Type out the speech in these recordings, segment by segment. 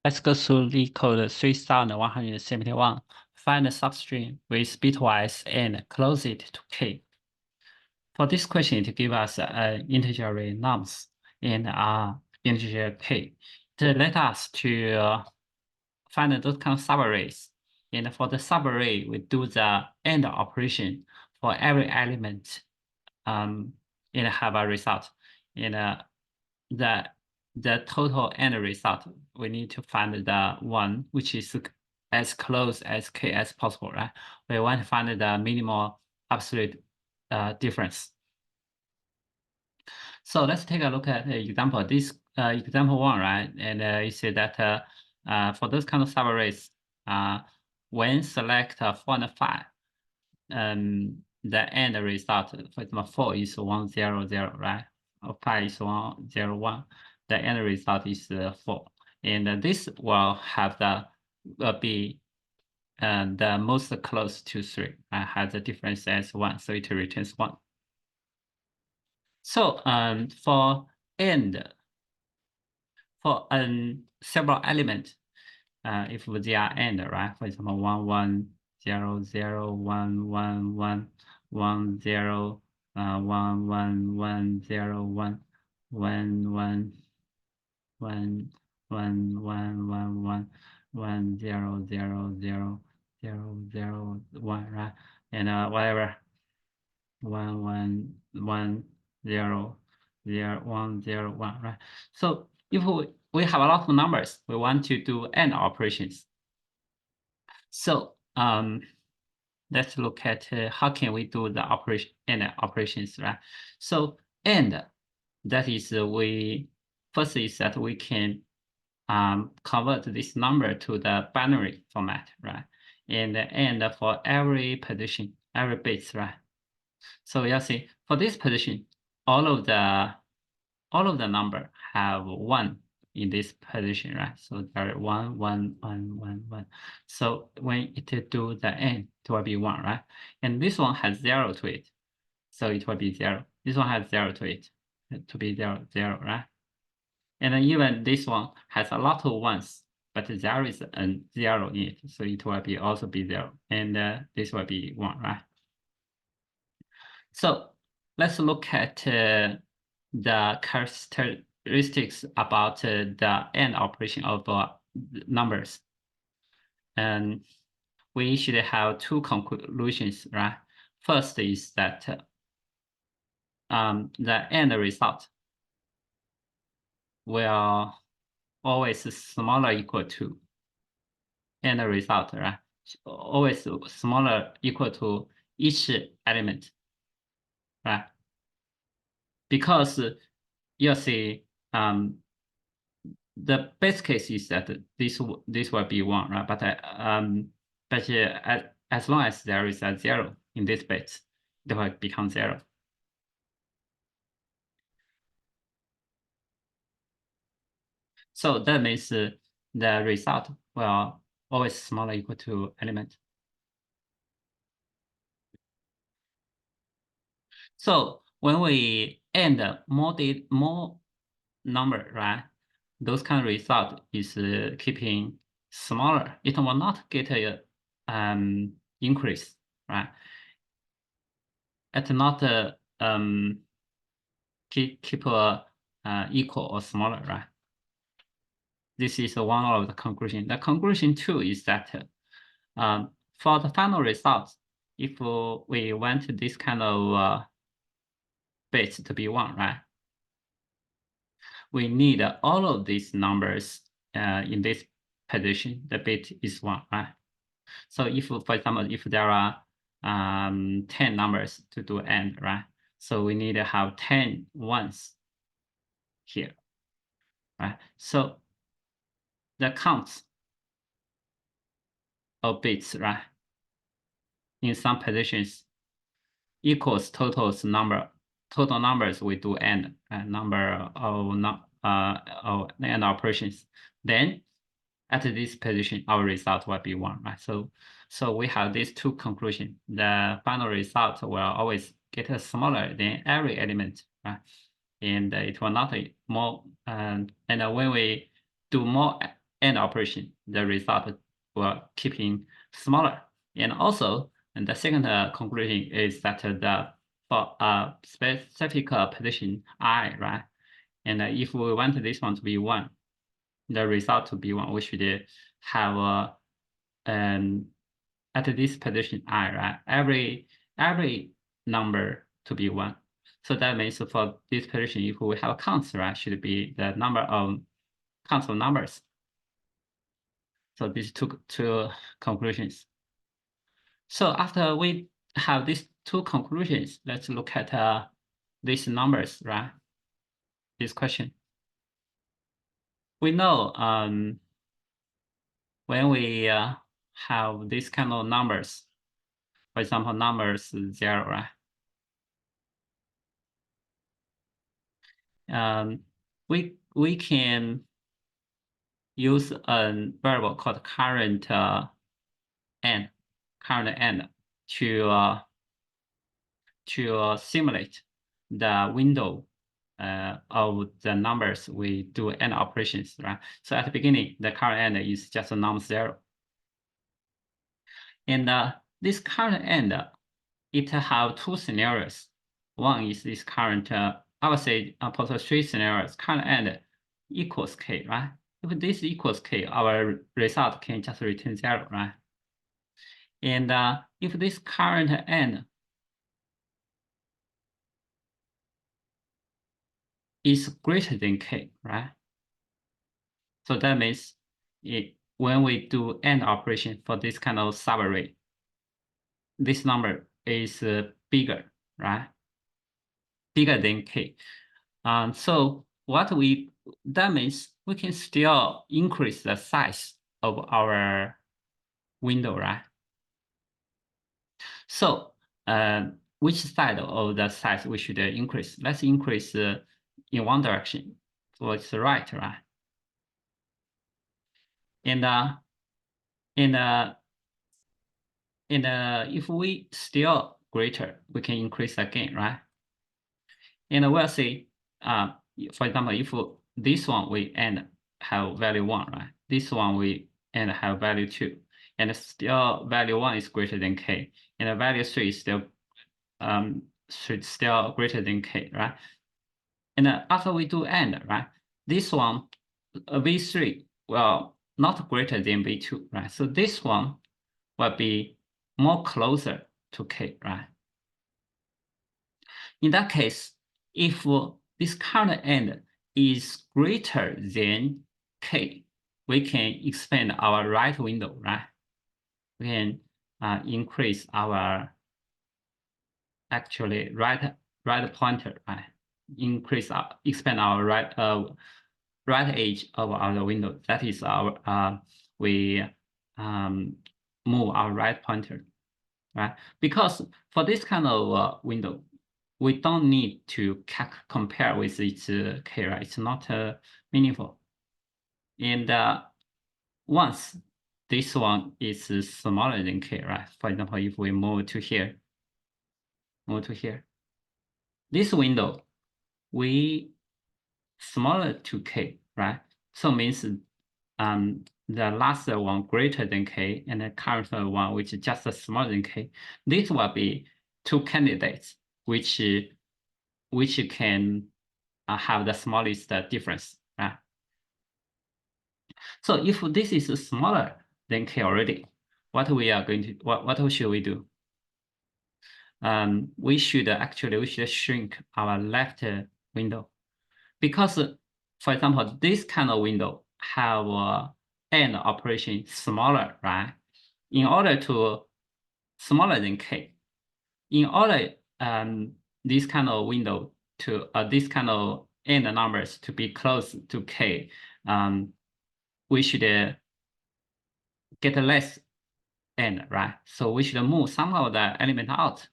Let's go through the code 3171. Find the substring with bitwise and close it to k. For this question, it gives us integer nums and integer k. It let us to find those kind of subarrays. And for the subarray, we do the AND operation for every element and have a result. And the total end result, we need to find the one which is as close as k as possible, right? We want to find the minimal absolute difference. So let's take a look at the example. This example one, right? And you see that for those kind of subarrays, when select 4 and 5, the end result, for example, 4 is 1, 0, 0, right? Or 5 is 1, 0, 1. The end result is 4. And this will have be the most close to 3, has the difference as 1, so it returns 1. So for several elements, if they are AND, right? For example, 1, 1, 0, 0, 1, 1, 1, 1, 0, 1, 1, 1, 0, 1, 1, 1, 1, 1, 1, 1, 1, 1, 0, 0, 0, 0, 0, 1, right? And whatever. 1, 1, 1, 0, 0, 1, 0, 1, right? So if we have a lot of numbers, we want to do AND operations. So let's look at how can we do the operation AND operations, right? So AND, that is first is that we can convert this number to the binary format, right? And for every position, every bits, right? So you'll see for this position, all of the number have 1 in this position, right? So there are 1, 1, 1, 1, 1. So when it do the AND, it will be 1, right? And this one has 0 to it, so it will be 0. This one has 0 to it, to be 0, 0, right? And then even this one has a lot of 1s, but there is a 0 in it, so it will be also be 0. And this will be 1, right? So let's look at the characteristics about the AND operation of numbers. And we should have 2 conclusions, right? First is that the AND result will always smaller equal to AND result, right? Always smaller equal to each element, right? Because you see, the best case is that this will be 1, right? But as long as there is a 0 in this bit, it will become 0. So that means the result will always smaller equal to element. So when we add more number, right? Those kind of result is keeping smaller. It will not get a increase, right? It's not keep equal or smaller, right? This is one of the conclusion. The conclusion 2 is that for the final results, if we want this kind of bits to be 1, right? We need all of these numbers in this position. The bit is 1, right? So if, for example, if there are 10 numbers to do AND, right? So we need to have 10 ones here, right? So the counts of bits, right, in some positions equals total numbers we do AND, number of AND operations. Then at this position, our result will be 1, right? So we have these 2 conclusions. The final result will always get smaller than every element, right? And it will not more. And when we do more AND operation, the result will keeping smaller. And also, and the second conclusion is that for a specific position I, right? And if we want this one to be 1, the result to be 1, we should have at this position I, right? Every number to be 1. So that means for this position, if we have counts, right, should be the number of counts of numbers. So these two conclusions. So after we have these 2 conclusions, let's look at these numbers, right? This question. We know when we have this kind of numbers, for example, numbers 0, right? We can use a variable called current n to simulate the window of the numbers we do AND operations, right? So at the beginning, the current end is just a non-zero. And this current end, it have 2 scenarios. One is this current, I would say, possible 3 scenarios. Current end equals k, right? If this equals k, our result can just return 0, right? And if this current end is greater than k, right? So that means when we do AND operation for this kind of subarray, this number is bigger, right? Bigger than k. So that means we can still increase the size of our window, right? So which side of the size we should increase? Let's increase in one direction, towards the right, right? And if we still greater, we can increase again, right? And we'll see, for example, if this one we end have value 1, right? This one we end have value 2, and still value 1 is greater than k, and value 3 is still greater than k, right? And after we do AND, right? This one, V3, will not greater than V2, right? So this one will be more closer to k, right? In that case, if this current end is greater than k, we can expand our right window, right? We can increase our actually right pointer, right? Expand our right edge of our window. That is our we move our right pointer, right? Because for this kind of window, we don't need to compare with its k, right? It's not meaningful. And once this one is smaller than k, right? For example, if we move to here, this window, we smaller to k, right? So means the last one greater than k and the current one which is just smaller than k. This will be 2 candidates which can have the smallest difference, right? So if this is smaller than k already, what should we do? We should shrink our left window, because, for example, this kind of window have AND operation smaller, right? In order to smaller than k, in order this kind of window to this kind of AND numbers to be close to k, we should get less AND, right? So we should move some of the element out,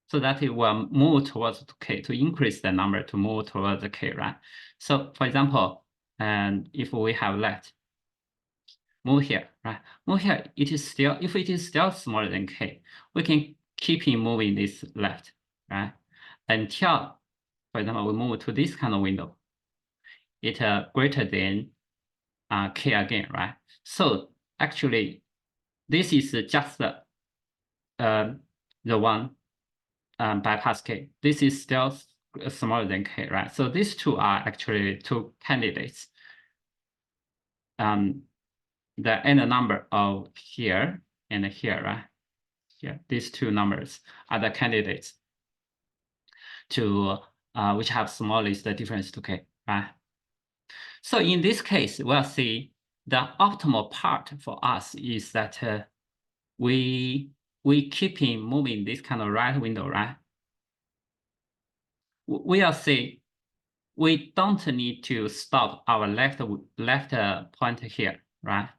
so that it will move towards k, to increase the number to move towards the k, right? So for example, and if we have left, move here, right? Move here, if it is still smaller than k, we can keep in moving this left, right? Until, for example, we move to this kind of window. It greater than K again, right? So actually, this is just the one bypass K. This is still smaller than K, right? So these two are actually two candidates. The end number of here and here, right? Here, these two numbers are the candidates to which have smallest difference to K, right? So in this case, we'll see the optimal part for us is that we keeping moving this kind of right window, right? We'll see we don't need to stop our left pointer here, right?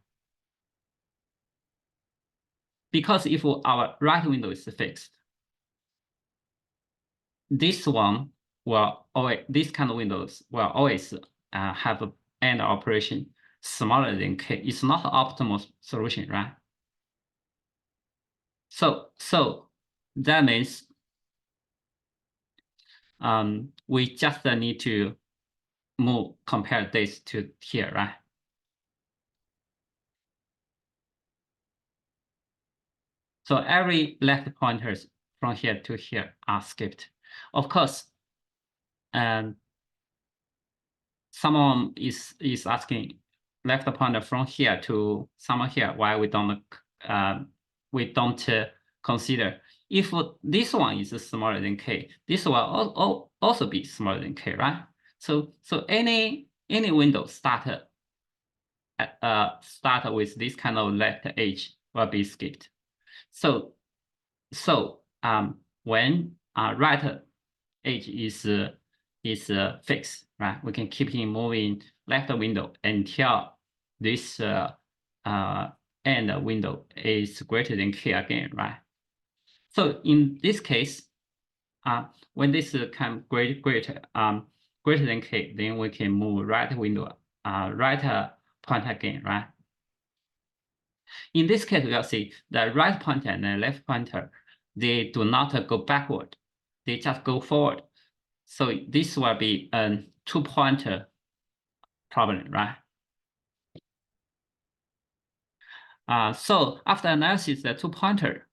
Because if our right window is fixed, this one will always, this kind of windows will always have an end operation smaller than K. It's not an optimal solution, right? So that means we just need to compare this to here, right? So every left pointers from here to here are skipped. Of course, someone is asking left pointer from here to somewhere here, why we don't consider. If this one is smaller than K, this will also be smaller than K, right? So any window start with this kind of left edge will be skipped. So when right edge is fixed, right? We can keep it moving left window until this end window is greater than K again, right? So in this case, when this can greater than K, then we can move right window, right point again, right? In this case, we'll see the right pointer and the left pointer, they do not go backward, they just go forward. So this will be a two-pointer problem, right? So after analysis, the two-pointer,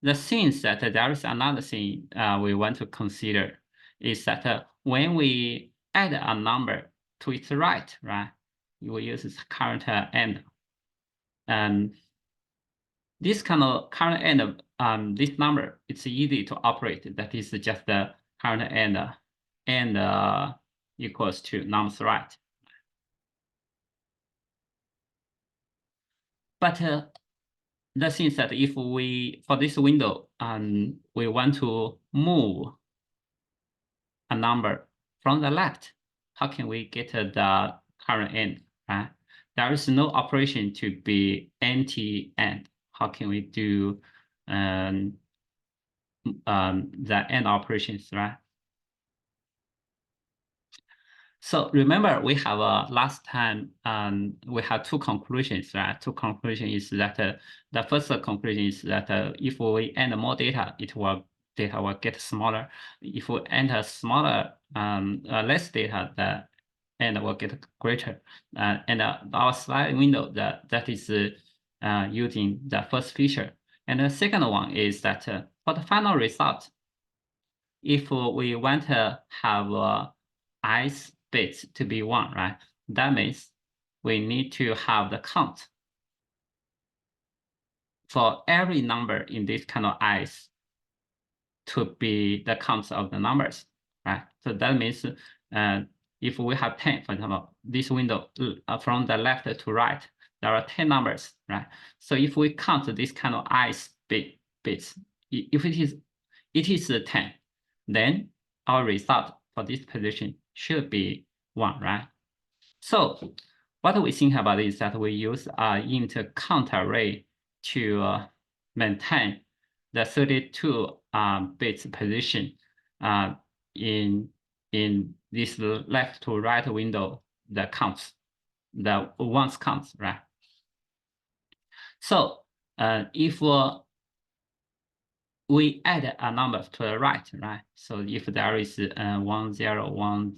the things that there is another thing we want to consider is that when we add a number to its right, you will use its current end. This kind of current end, this number, it's easy to operate. That is just the current end equals to nums right. But the thing is that if we, for this window, we want to move a number from the left, how can we get the current end, right? There is no operation to be anti-end. How can we do the end operations, right? So remember, we have last time we had two conclusions, right? Two conclusions is that the first conclusion is that if we enter more data, data will get smaller. If we enter smaller, less data, the end will get greater. And our slide window that is using the first feature. And the second one is that for the final result, if we want to have i's bits to be 1, right? That means we need to have the count for every number in this kind of i's to be the counts of the numbers, right? So that means if we have 10, for example, this window from the left to right, there are 10 numbers, right? So if we count this kind of i's bits, if it is 10, then our result for this position should be 1, right? So what we think about is that we use int count array to maintain the 32 bits position in this left to right window, the counts, the ones counts, right? So if we add a number to the right, So if there is 1, 0, 1,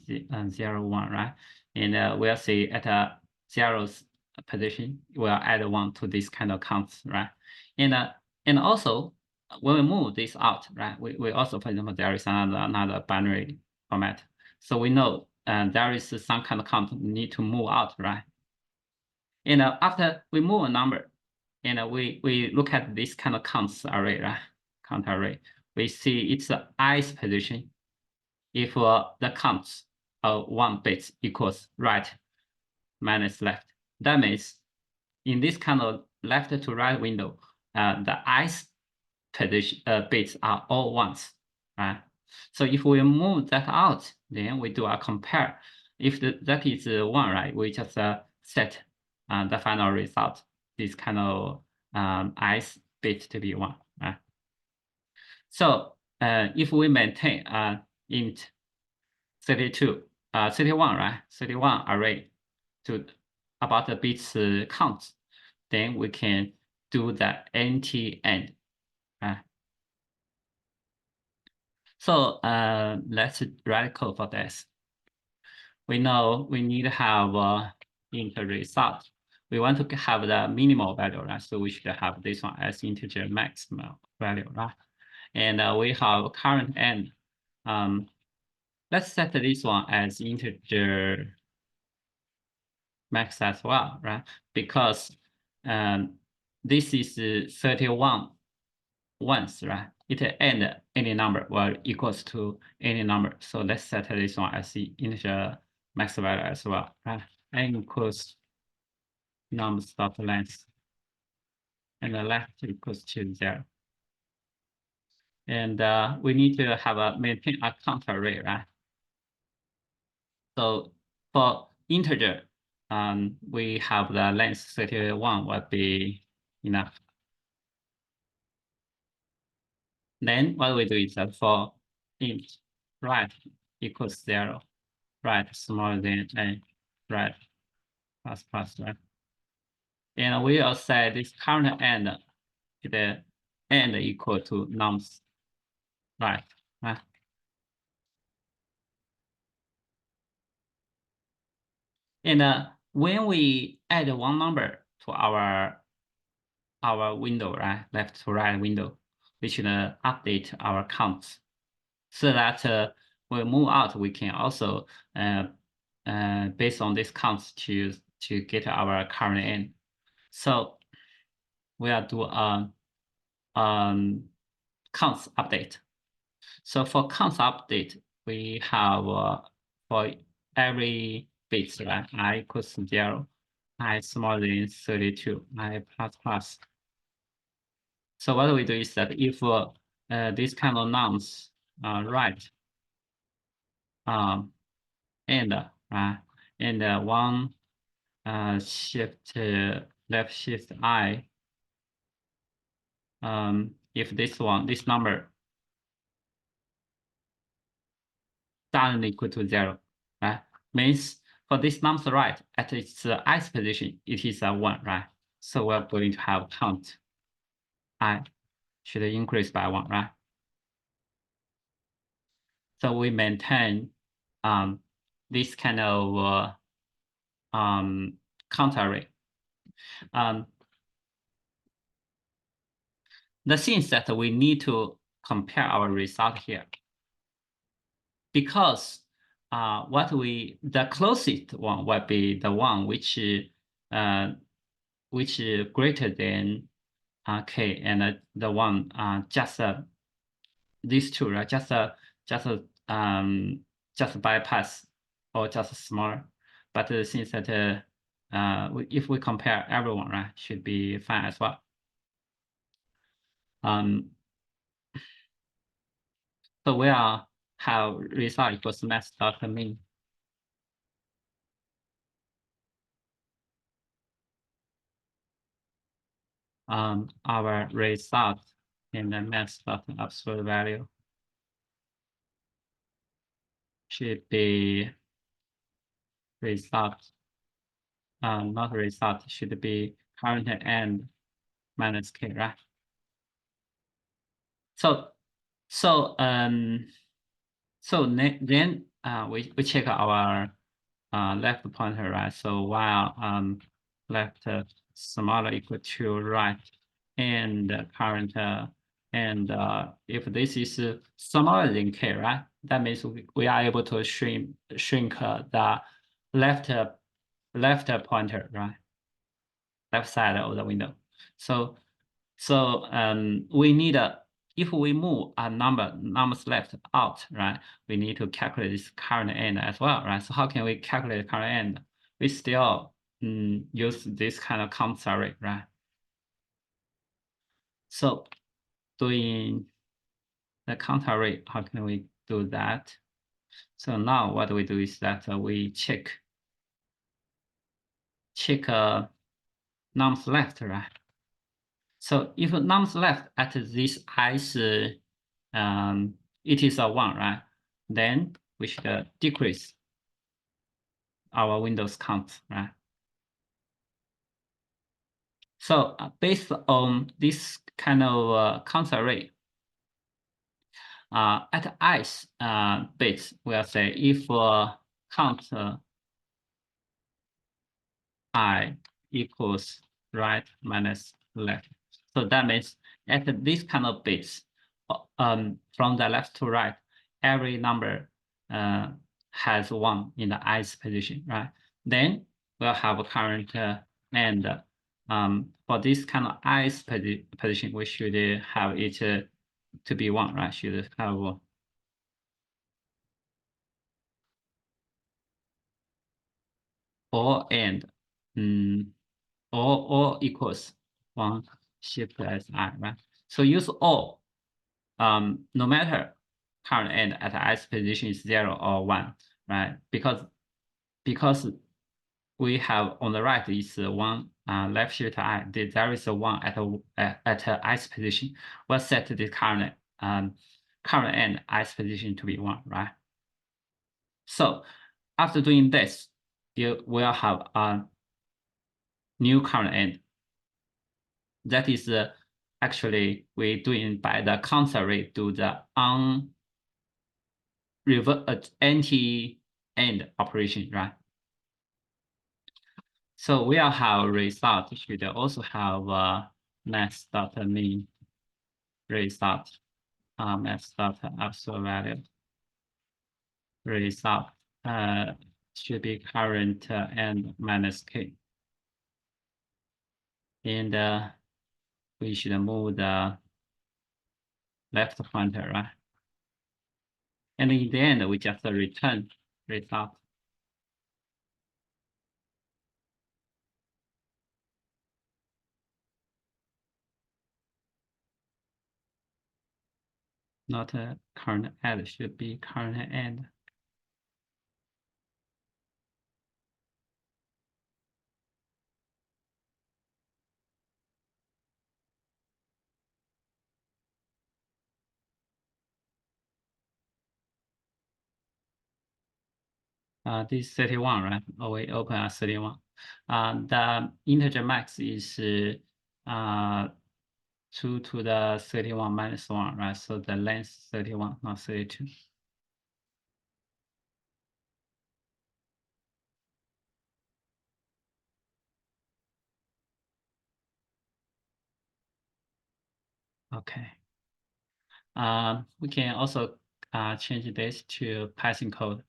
0, 1, right? And we'll see at zeros position, we'll add 1 to this kind of counts, right? And also when we move this out, right, we also, for example, there is another binary format. So we know there is some kind of count need to move out, right? And after we move a number, and we look at this kind of counts array, right? Count array, we see it's the ith position. If the counts of 1 bit equals right minus left, that means in this kind of left to right window, the ith position bits are all ones, right? So if we move that out, then we do a compare. If that is 1, right, we just set the final result, this kind of ith bit to be 1, right? So if we maintain int 32, 31, right, 31 array to about the bits count, then we can do the end-to-end, right? So let's write code for this. We know we need to have int result. We want to have the minimal value, right? So we should have this one as integer maximum value, right? And we have current end. Let's set this one as integer max as well, right? Because this is 31 once, right? It end any number well equals to any number. So let's set this one as the integer max value as well, right? N equals nums dot length, and the left equals to 0. And we need to have a maintain a count array, right? So for integer, we have the length 31 will be enough. Then what we do is that for int right equals 0, right smaller than a, right plus plus, right? And we will say this current end, the end equal to nums, right? Right. And when we add 1 number to our window, right, left to right window, we should update our counts so that when we move out, we can also based on this counts to get our current end. So we'll do counts update. So for counts update, we have for every bit, right, I equals 0, I smaller than 32, I plus plus. So what we do is that if this kind of nums right and right, and 1 shift left shift I, if this number doesn't equal to 0, right, means for this nums right at its ith position, it is a 1, right? So we're going to have count I should increase by 1, right? So we maintain this kind of count array. The things that we need to compare our result here, because the closest one will be the one which greater than k, and the one just these two, right? Just bypass or just smaller. But since that if we compare everyone, right, should be fine as well. So we are have result equals max dot mean. Our result in the max dot absolute value should be result, not result, should be current end minus k, right? So then we check our left pointer, right? So while left smaller equal to right and current and if this is smaller than k, right? That means we are able to shrink the left pointer, right? Left side of the window. So we need if we move a numbers left out, right? We need to calculate this current end as well, right? So how can we calculate current end? We still use this kind of counter array, right? So doing the counter array, how can we do that? So now what we do is that we check nums left, right? So if nums left at this i's, it is a 1, right? Then we should decrease our Windows count, right? So based on this kind of count array, at i's bits, we'll say if count I equals right minus left. So that means at this kind of bits, from the left to right, every number has 1 in the i's position, right? Then we'll have a current and for this kind of i's position, we should have it to be 1, right? Should have or and or equals 1 shift as I, right? So use or no matter current end at i's position is 0 or 1, right? Because we have on the right is 1 left shift I, there is a 1 at i's position. We'll set the current end i's position to be 1, right? So after doing this, you will have a new current end. That is actually we doing by the counter array do the anti-end operation, right? So we'll have result should also have max.min result, max.absolute value result should be current and minus k. And we should move the left pointer, right? And in the end, we just return result. Not a current add, should be current end. This is 31, right? Oh, we open at 31. The integer max is 2 to the 31 minus 1, right? So the length 31, not 32. Okay. We can also change this to Python code.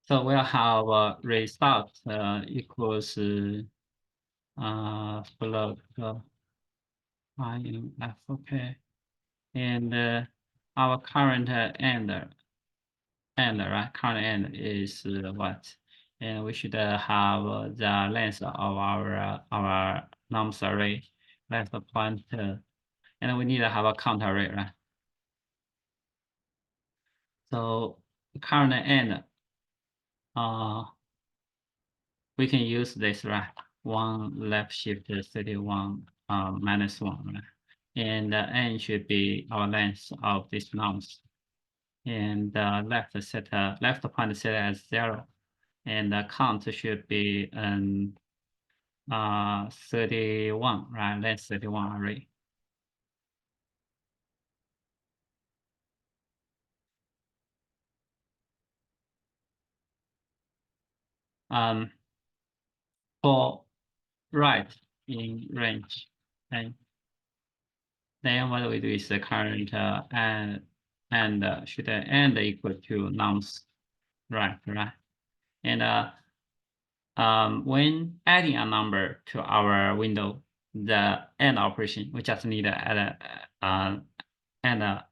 So we'll have result equals float I in F, okay. And our current end, right? Current end is what? And we should have the length of our nums array, left pointer, and we need to have a count array, right? So current end, we can use this, right? 1 left shift 31 minus 1, right? And n should be our length of this nums. And left pointer set as 0, and the count should be 31, right? Length 31 array. For right in range, and then what we do is the current and should end equal to nums right. And when adding a number to our window, the AND operation, we just need to add a AND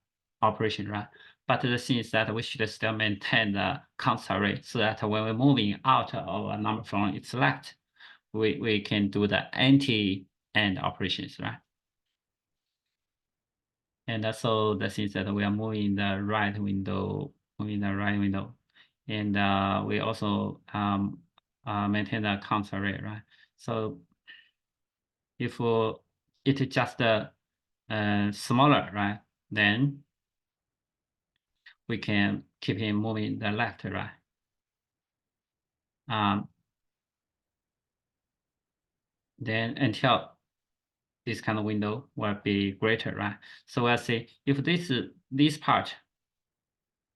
operation, right? But the thing is that we should still maintain the constant rate so that when we're moving out of a number from its left, we can do the anti-AND operations, right? And also the things that we are moving the right window, and we also maintain the constant rate, right? So if it is just smaller, right, then we can keep it moving the left, right? Then until this kind of window will be greater, right? So we'll say if this part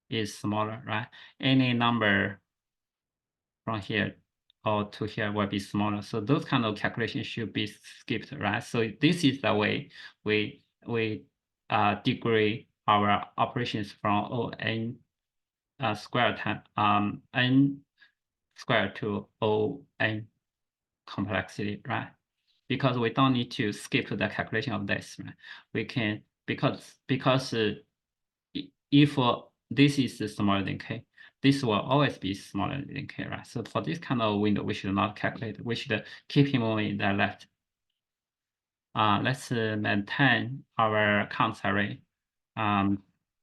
is smaller, right? Any number from here or to here will be smaller. So those kind of calculations should be skipped, right? So this is the way we degrade our operations from O n square time n square to O n complexity, right? Because we don't need to skip the calculation of this, right? We can because if this is smaller than k, this will always be smaller than k, right? So for this kind of window, we should not calculate. We should keep it moving the left. Let's maintain our count array.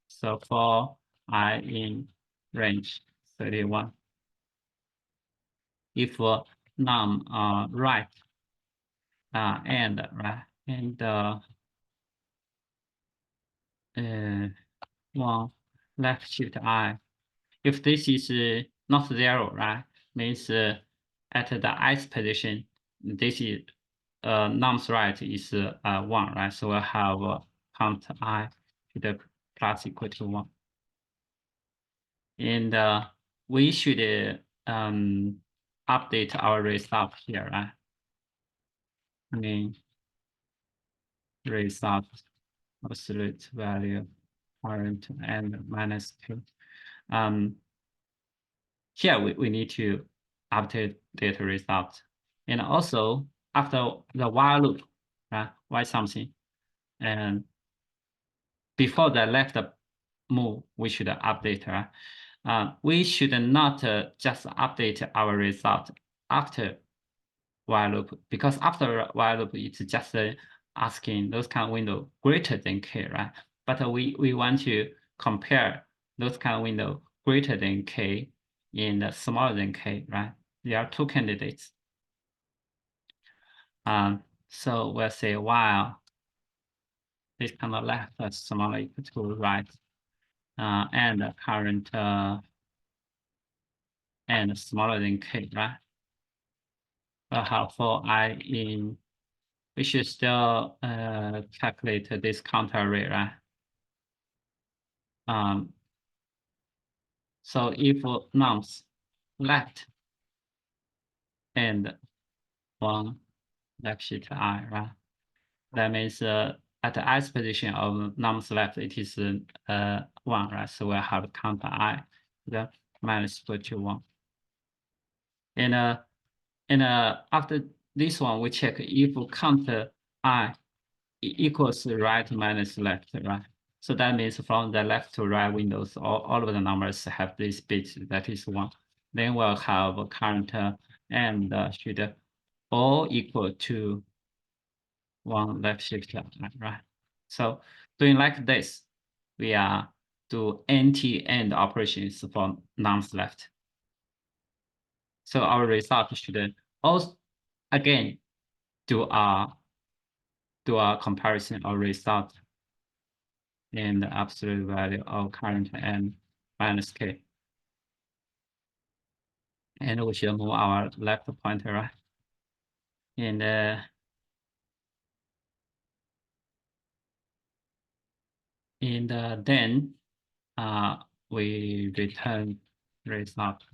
So for I in range 31, if num right and right and one left shift I. If this is not 0, right, means at the ith position, this is nums right is 1, right? So we'll have count I to the plus equal to 1. And we should update our result here, right? I mean, result absolute value current and minus 2. Here we need to update data result. And also after the while loop, right, while something, and before the left move, we should update, right? We should not just update our result after while loop, because after while loop, it's just asking those kind of window greater than k, right? But we want to compare those kind of window greater than k and smaller than k, right? There are two candidates. So we'll say while this kind of left is smaller equal to right, and current and smaller than k, right? How for I in, we should still calculate this counter rate, right? So if nums left and one left shift I, right? That means at the ith position of nums left, it is 1, right? So we'll have counter I, the minus equal to 1. And after this one, we check if counter I equals right minus left, right? So that means from the left to right windows, all of the numbers have this bit that is 1. Then we'll have current and should all equal to 1 left shift left, right? So doing like this, we are do anti-AND operations for nums left. So our result should also again do a comparison of result and the absolute value of current and minus k. And we should move our left pointer, right? And then we return result.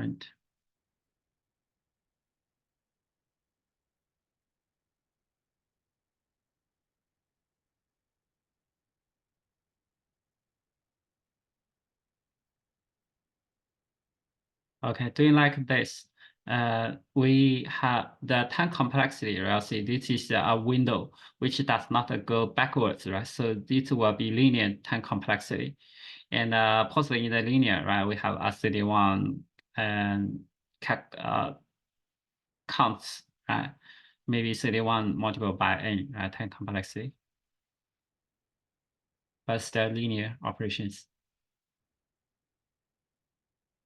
transparent. Okay, doing like this, we have the time complexity, right? See, this is a window which does not go backwards, right? So this will be linear time complexity. And possibly in the linear, right, we have a 31 and counts, right? Maybe 31 multiplied by n, right, time complexity. But still linear operations.